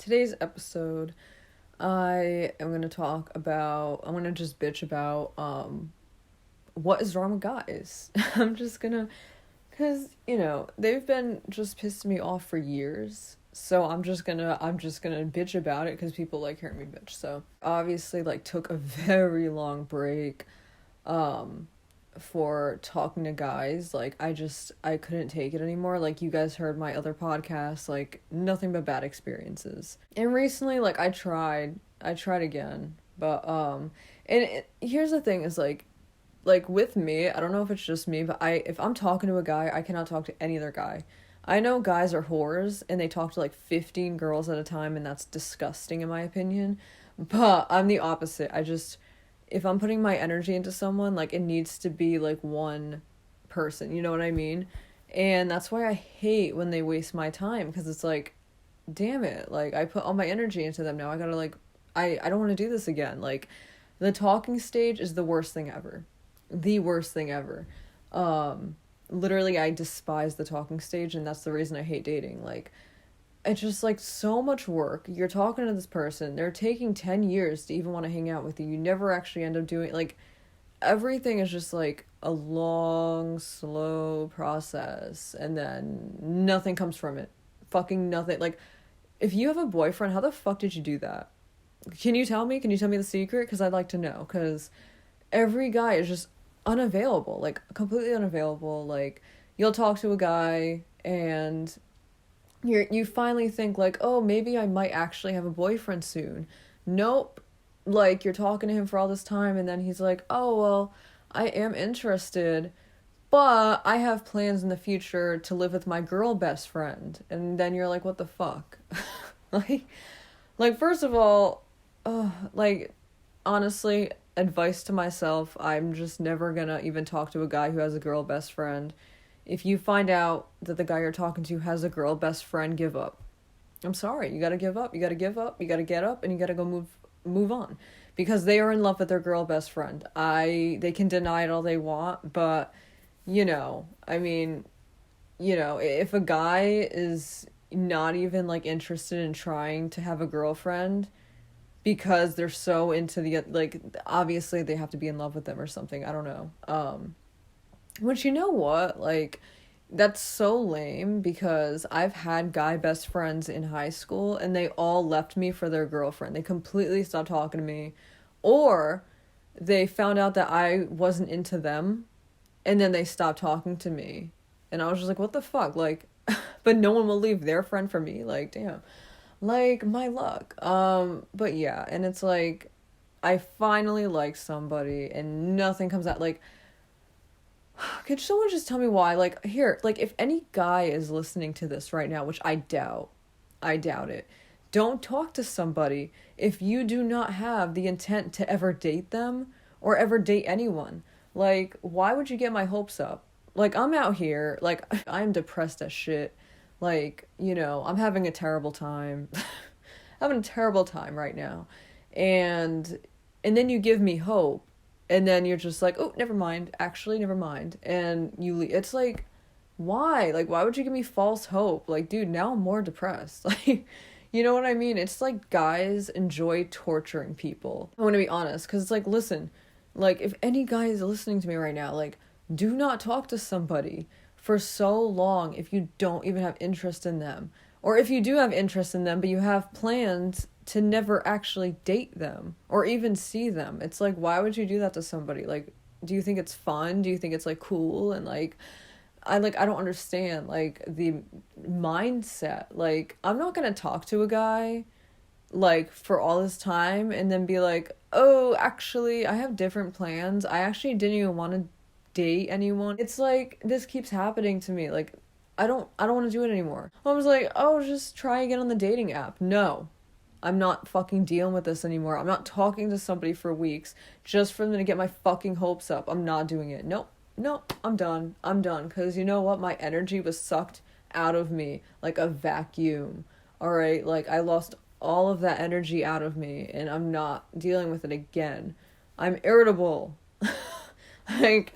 Today's episode, I am going to I'm going to just bitch about, what is wrong with guys. I'm just going to, because, they've been just pissing me off for years. So I'm just gonna bitch about it because people like hearing me bitch. So obviously, took a very long break, for talking to guys. I couldn't take it anymore. You guys heard my other podcast, nothing but bad experiences. And recently, I tried again, but here's the thing is with me, I don't know if it's just me, but if I'm talking to a guy, I cannot talk to any other guy. I know guys are whores and they talk to 15 girls at a time, and that's disgusting in my opinion. But I'm the opposite. If I'm putting my energy into someone, it needs to be one person, you know what I mean? And that's why I hate when they waste my time, because it's damn it, I put all my energy into them. Now I gotta I don't want to do this again. The talking stage is the worst thing ever. The worst thing ever. Literally, I despise the talking stage, and that's the reason I hate dating. It's just so much work. You're talking to this person, they're taking 10 years to even want to hang out with you. You never actually end up doing everything is just a long, slow process, and then nothing comes from it. Fucking nothing. If you have a boyfriend, how the fuck did you do that? Can you tell me the secret? Because I'd like to know, because every guy is just unavailable, completely unavailable. You'll talk to a guy and you finally think oh, maybe I might actually have a boyfriend soon. Nope. You're talking to him for all this time, and then he's oh, well, I am interested, but I have plans in the future to live with my girl best friend. And then you're what the fuck? First of all, honestly, advice to myself, I'm just never gonna even talk to a guy who has a girl best friend. If you find out that the guy you're talking to has a girl best friend, give up. I'm sorry, you gotta give up. You gotta give up. You gotta get up, and you gotta go move on, because they are in love with their girl best friend. They can deny it all they want, but if a guy is not even interested in trying to have a girlfriend because they're so into obviously they have to be in love with them or something. I don't know. Which, you know what? That's so lame, because I've had guy best friends in high school and they all left me for their girlfriend. They completely stopped talking to me, or they found out that I wasn't into them and then they stopped talking to me. And I was just what the fuck? But no one will leave their friend for me. Damn. My luck. But yeah, and it's I finally like somebody and nothing comes out. Could someone just tell me why? Here, if any guy is listening to this right now, which I doubt it, don't talk to somebody if you do not have the intent to ever date them or ever date anyone. Why would you get my hopes up? I'm out here, I'm depressed as shit. I'm having a terrible time. Having a terrible time right now. And then you give me hope. And then you're just oh, never mind. Actually, never mind. And you leave. It's why? Why would you give me false hope? Dude, now I'm more depressed. You know what I mean? It's guys enjoy torturing people. I want to be honest. Because it's listen. If any guy is listening to me right now, do not talk to somebody for so long if you don't even have interest in them. Or if you do have interest in them, but you have plans to never actually date them or even see them. It's why would you do that to somebody? Do you think it's fun? Do you think it's cool? And I don't understand the mindset. I'm not gonna talk to a guy for all this time and then be oh, actually I have different plans. I actually didn't even want to date anyone. It's this keeps happening to me. I don't want to do it anymore. I was oh, just try again on the dating app. No. I'm not fucking dealing with this anymore. I'm not talking to somebody for weeks just for them to get my fucking hopes up. I'm not doing it. Nope, I'm done. Because you know what? My energy was sucked out of me like a vacuum. Alright? I lost all of that energy out of me, and I'm not dealing with it again. I'm irritable. I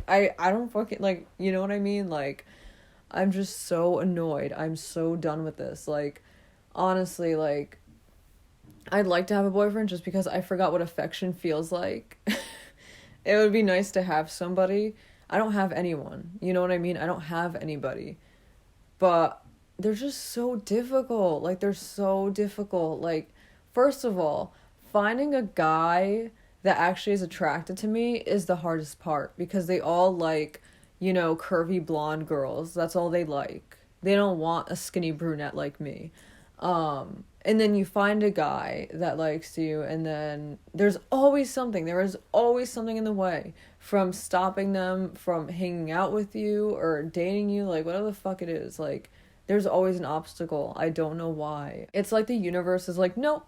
don't fucking, you know what I mean? I'm just so annoyed. I'm so done with this. Honestly, I'd like to have a boyfriend just because I forgot what affection feels like. It would be nice to have somebody. I don't have anyone. You know what I mean? I don't have anybody. But they're just so difficult. Like, they're so difficult. Like, first of all, finding a guy that actually is attracted to me is the hardest part because they all like, curvy blonde girls. That's all they like. They don't want a skinny brunette like me. And then you find a guy that likes you, and then there is always something in the way from stopping them from hanging out with you or dating you, like whatever the fuck it is. Like, there's always an obstacle. I don't know why. It's like the universe is like, nope,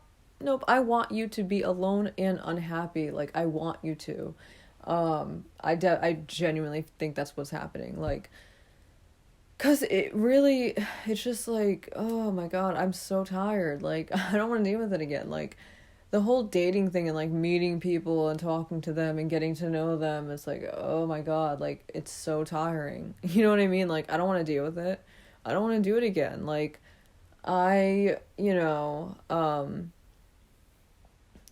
I want you to be alone and unhappy. Like, I want you to. I genuinely think that's what's happening. Like, cause it's just like, oh my God, I'm so tired. Like, I don't want to deal with it again. Like, the whole dating thing and like meeting people and talking to them and getting to know them, it's like, oh my God, like, it's so tiring. You know what I mean? Like, I don't want to deal with it. I don't want to do it again. Like, I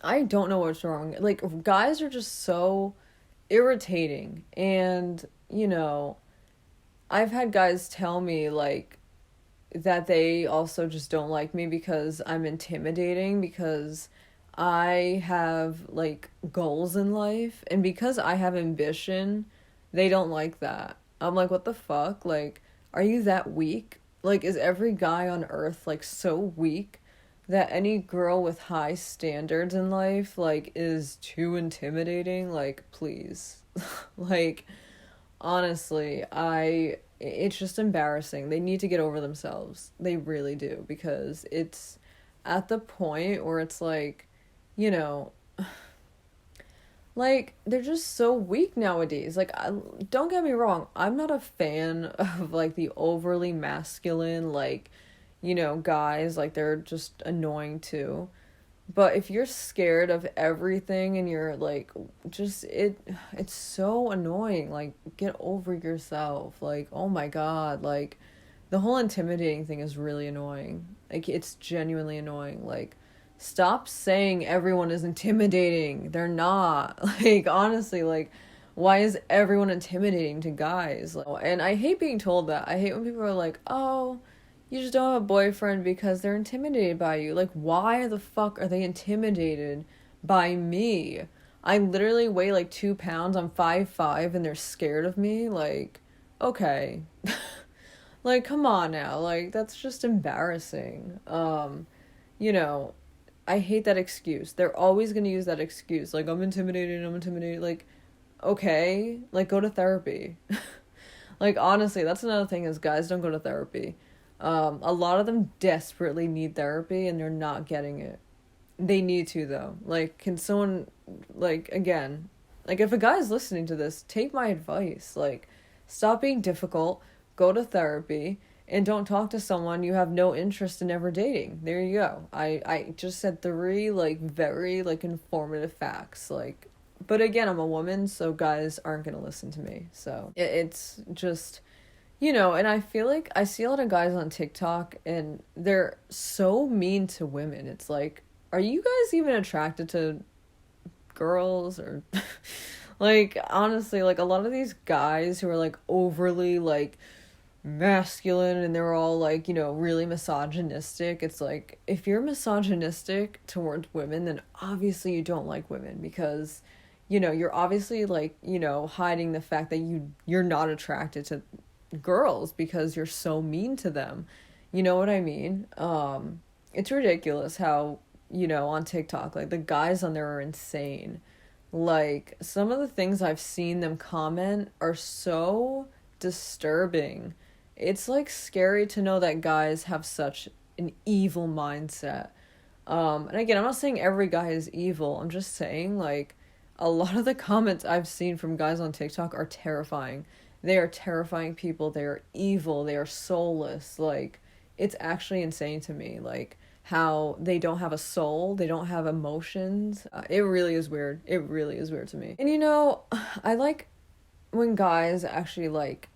don't know what's wrong. Like, guys are just so irritating. And, I've had guys tell me, like, that they also just don't like me because I'm intimidating, because I have, like, goals in life, and because I have ambition, they don't like that. I'm like, what the fuck? Like, are you that weak? Like, is every guy on earth, like, so weak that any girl with high standards in life, like, is too intimidating? Like, please. Like, honestly, it's just embarrassing. They need to get over themselves. They really do, because it's at the point where it's like, you know, like, they're just so weak nowadays. Like, don't get me wrong, I'm not a fan of, like, the overly masculine, like, guys. Like, they're just annoying too. But if you're scared of everything and you're like, it's so annoying. Like, get over yourself. Like, oh my God. Like, the whole intimidating thing is really annoying. Like, it's genuinely annoying. Like, stop saying everyone is intimidating. They're not. Like, honestly, like, why is everyone intimidating to guys? Like, and I hate being told that. I hate when people are like, oh, you just don't have a boyfriend because they're intimidated by you. Like, why the fuck are they intimidated by me? I literally weigh like 2 pounds. I'm 5'5" and they're scared of me. Like, okay. Like, come on now. Like, that's just embarrassing. You know, I hate that excuse. They're always gonna use that excuse. Like, I'm intimidated. Like, okay. Like, go to therapy. Like, honestly, that's another thing is guys don't go to therapy. A lot of them desperately need therapy and they're not getting it. They need to, though. Like, can someone, like, again, like, if a guy's listening to this, take my advice. Like, stop being difficult, go to therapy, and don't talk to someone you have no interest in ever dating. There you go. I just said 3, like, very, like, informative facts. Like, but again, I'm a woman, so guys aren't gonna listen to me. So, it's just... and I feel like I see a lot of guys on TikTok and they're so mean to women. It's like, are you guys even attracted to girls? Or like, honestly, like, a lot of these guys who are like overly like masculine and they're all like, really misogynistic. It's like, if you're misogynistic towards women, then obviously you don't like women, because you're obviously like, hiding the fact that you're not attracted to girls because you're so mean to them. You know what I mean? It's ridiculous how, on TikTok, like, the guys on there are insane. Like, some of the things I've seen them comment are so disturbing. It's, like, scary to know that guys have such an evil mindset. And again, I'm not saying every guy is evil. I'm just saying, like, a lot of the comments I've seen from guys on TikTok are terrifying. They are terrifying people. They are evil. They are soulless. Like, it's actually insane to me. Like, how they don't have a soul. They don't have emotions. It really is weird. It really is weird to me. And I like when guys actually, like,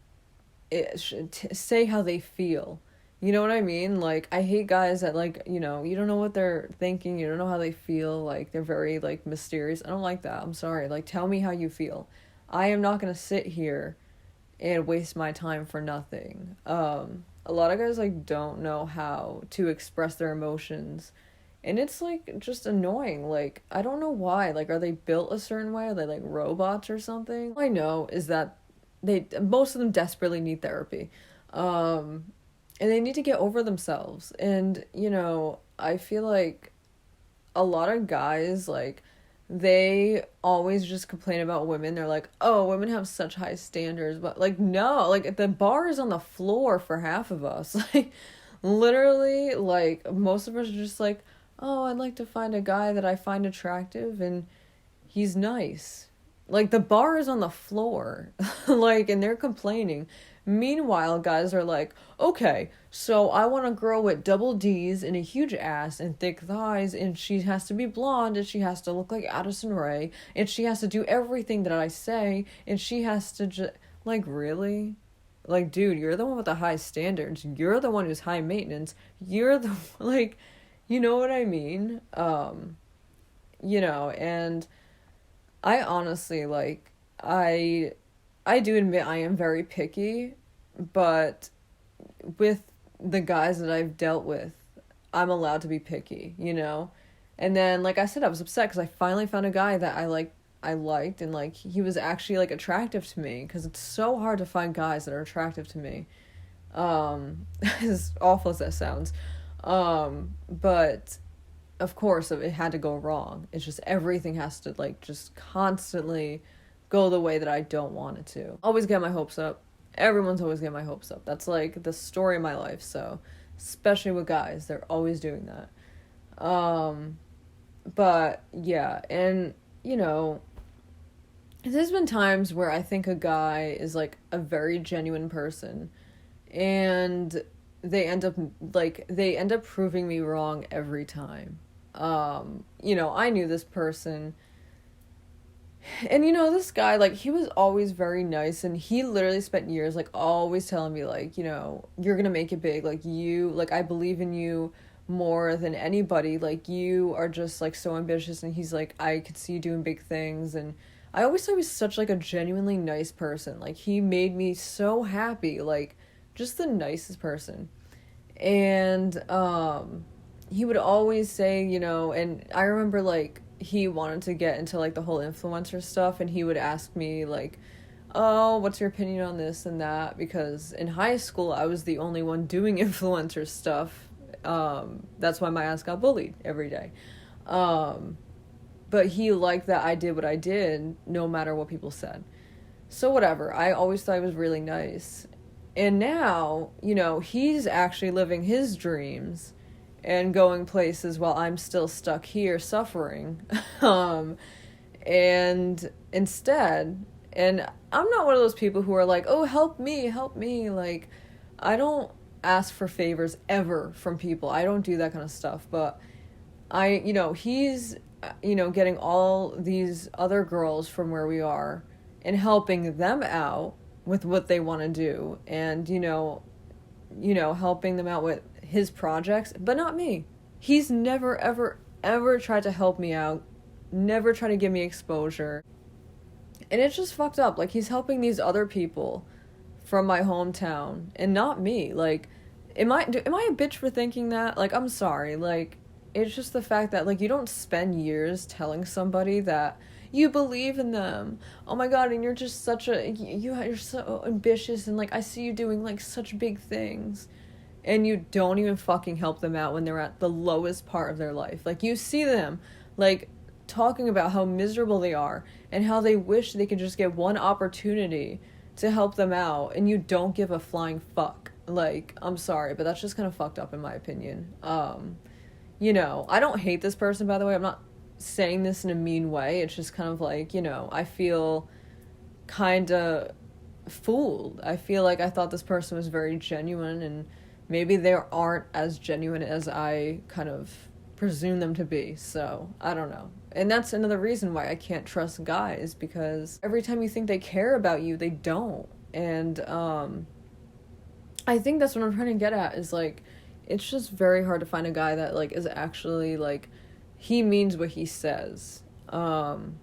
say how they feel. You know what I mean? Like, I hate guys that, like, you don't know what they're thinking, you don't know how they feel, like, they're very, like, mysterious. I don't like that. I'm sorry. Like, tell me how you feel. I am not gonna sit here and waste my time for nothing. A lot of guys, like, don't know how to express their emotions. And it's, like, just annoying. Like, I don't know why. Like, are they built a certain way? Are they, like, robots or something? All I know is that most of them desperately need therapy. And they need to get over themselves. And, I feel like a lot of guys, like, they always just complain about women. They're like, oh, women have such high standards. But, like, no, like, the bar is on the floor for half of us. Like, literally, like, most of us are just like, oh, I'd like to find a guy that I find attractive and he's nice. Like, the bar is on the floor. Like, and they're complaining. Meanwhile, guys are like, okay, so I want a girl with double D's and a huge ass and thick thighs, and she has to be blonde, and she has to look like Addison Rae, and she has to do everything that I say, and she has to just, like, really? Like, dude, you're the one with the high standards. You're the one who's high maintenance. You're the, like, you know what I mean? And I honestly, like, I do admit I am very picky, but with the guys that I've dealt with, I'm allowed to be picky, And then, like I said, I was upset because I finally found a guy that I liked, and, like, he was actually, like, attractive to me, because it's so hard to find guys that are attractive to me. As awful as that sounds. But of course it had to go wrong. It's just everything has to, like, just constantly go the way that I don't want it to. Always get my hopes up. Everyone's always getting my hopes up. That's, like, the story of my life. So, especially with guys, they're always doing that. But yeah, and there's been times where I think a guy is, like, a very genuine person, and they end up proving me wrong every time. I knew this person, and this guy, like, he was always very nice, and he literally spent years, like, always telling me, like, you're gonna make it big, like, I believe in you more than anybody, like, you are just, like, so ambitious, and he's like, I could see you doing big things. And I always thought he was such, like, a genuinely nice person. Like, he made me so happy, like, just the nicest person. And he would always say, and I remember, like, he wanted to get into, like, the whole influencer stuff, and he would ask me, like, oh, what's your opinion on this and that, because in high school I was the only one doing influencer stuff. That's why my ass got bullied every day. But he liked that I did what I did no matter what people said. So whatever, I always thought he was really nice. And now, he's actually living his dreams and going places while I'm still stuck here suffering. And instead, and I'm not one of those people who are like, oh, help me. Like, I don't ask for favors ever from people. I don't do that kind of stuff. But he's, getting all these other girls from where we are and helping them out with what they want to do, and helping them out with his projects, but not me. He's never ever tried to help me out, never tried to give me exposure, and it's just fucked up. Like, he's helping these other people from my hometown and not me. Like, am I a bitch for thinking that? Like, I'm sorry. Like, it's just the fact that, like, you don't spend years telling somebody that you believe in them. Oh my god, and you're just you're so ambitious, and, like, I see you doing, like, such big things. And you don't even fucking help them out when they're at the lowest part of their life. Like, you see them, like, talking about how miserable they are and how they wish they could just get one opportunity to help them out, and you don't give a flying fuck. Like, I'm sorry, but that's just kind of fucked up in my opinion. I don't hate this person, by the way. I'm not saying this in a mean way. It's just kind of like, I feel kind of fooled. I feel like I thought this person was very genuine, and maybe they aren't as genuine as I kind of presume them to be. So, I don't know. And that's another reason why I can't trust guys, because every time you think they care about you, they don't. And I I think that's what I'm trying to get at, is like, it's just very hard to find a guy that like is actually like, he means what he says. And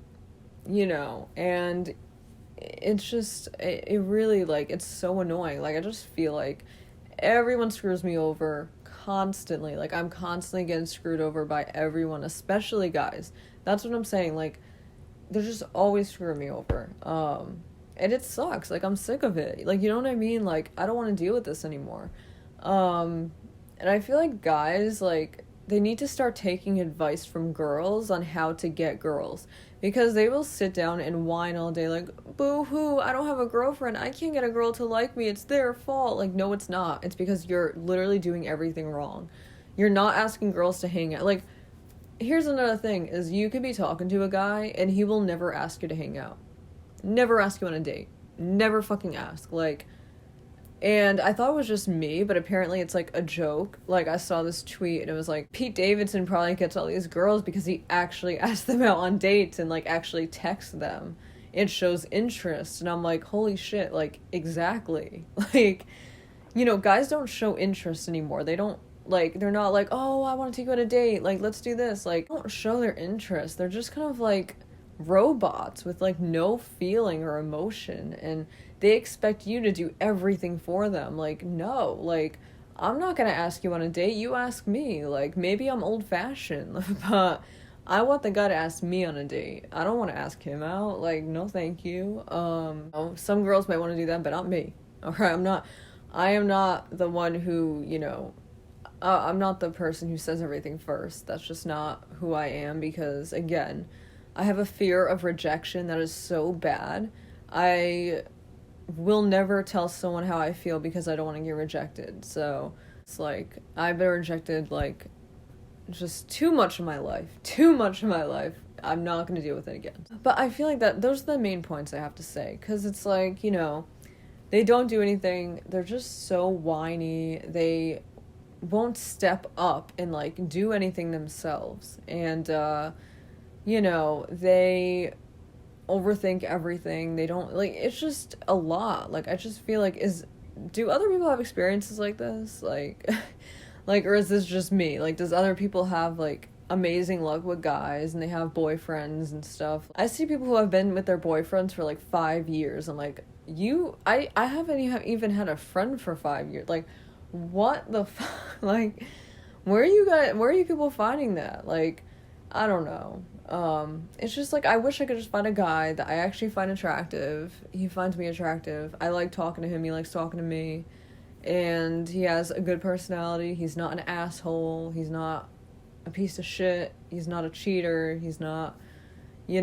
it's just, it really, like, it's so annoying. Like, I just feel like everyone screws me over constantly. Like, I'm constantly getting screwed over by everyone, especially guys. That's what I'm saying. Like, they're just always screwing me over. And it sucks. Like, I'm sick of it. Like, you know what I mean? Like, I don't want to deal with this anymore. And I feel like guys, like, they need to start taking advice from girls on how to get girls. Because they will sit down and whine all day, like, boo-hoo, I don't have a girlfriend. I can't get a girl to like me. It's their fault. Like, no, it's not. It's because you're literally doing everything wrong. You're not asking girls to hang out. Like, here's another thing, is you could be talking to a guy, and he will never ask you to hang out. Never ask you on a date. Never fucking ask. Like, and I thought it was just me, but apparently it's like a joke. Like, I saw this tweet and it was like, Pete Davidson probably gets all these girls because he actually asks them out on dates and like actually texts them. It shows interest. And I'm like, holy shit, like, exactly. Like, guys don't show interest anymore. They don't, like, they're not like, oh, I want to take you on a date. Like, let's do this. Like, they don't show their interest. They're just kind of like robots with like no feeling or emotion, and they expect you to do everything for them. Like, no, like, I'm not gonna ask you on a date, you ask me. Like, maybe I'm old-fashioned, but I want the guy to ask me on a date. I don't want to ask him out. Like, no thank you. Some girls might want to do that, but not me. Okay, I am not the one who, I'm not the person who says everything first. That's just not who I am, because again, I have a fear of rejection that is so bad. I will never tell someone how I feel because I don't want to get rejected. So it's like, I've been rejected like just too much of my life. I'm not going to deal with it again. But I feel like that those are the main points I have to say, because it's like, they don't do anything. They're just so whiny. They won't step up and like do anything themselves. And they overthink everything. They don't, like, it's just a lot. Like, I just feel like, do other people have experiences like this? Like, or is this just me? Like, does other people have, like, amazing luck with guys and they have boyfriends and stuff? I see people who have been with their boyfriends for, like, 5 years. I'm like, I haven't even had a friend for 5 years. Like, what the fuck? Like, where are you people finding that? Like, I don't know. It's just like, I wish I could just find a guy that I actually find attractive. He finds me attractive. I like talking to him. He likes talking to me. And he has a good personality. He's not an asshole. He's not a piece of shit. He's not a cheater. He's not, he's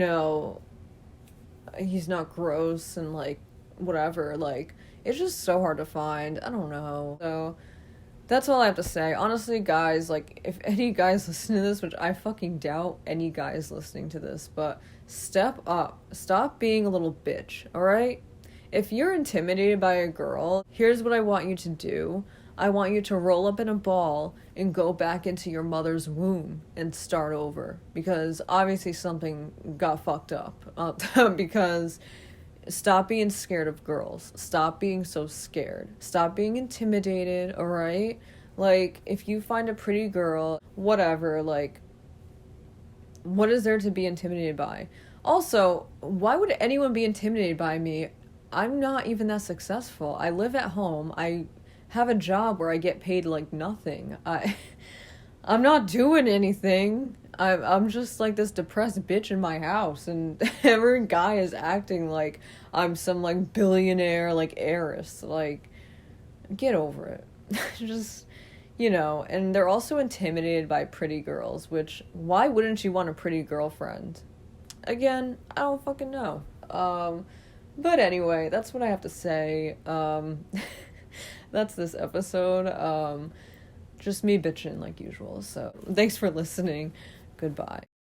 not gross and like, whatever. Like, it's just so hard to find. I don't know. So that's all I have to say. Honestly, guys, like, if any guys listen to this, which I fucking doubt any guys listening to this, but step up. Stop being a little bitch, alright? If you're intimidated by a girl, here's what I want you to do. I want you to roll up in a ball and go back into your mother's womb and start over. Because obviously something got fucked up. Because stop being scared of girls. Stop being so scared. Stop being intimidated, alright? Like, if you find a pretty girl, whatever, like, what is there to be intimidated by? Also, why would anyone be intimidated by me? I'm not even that successful. I live at home. I have a job where I get paid like nothing. I'm not doing anything. I'm just like this depressed bitch in my house, and every guy is acting like I'm some like billionaire, like heiress. Like, get over it. Just, and they're also intimidated by pretty girls, which, why wouldn't you want a pretty girlfriend? Again, I don't fucking know. But anyway, that's what I have to say. That's this episode. Just me bitching like usual. So thanks for listening. Goodbye.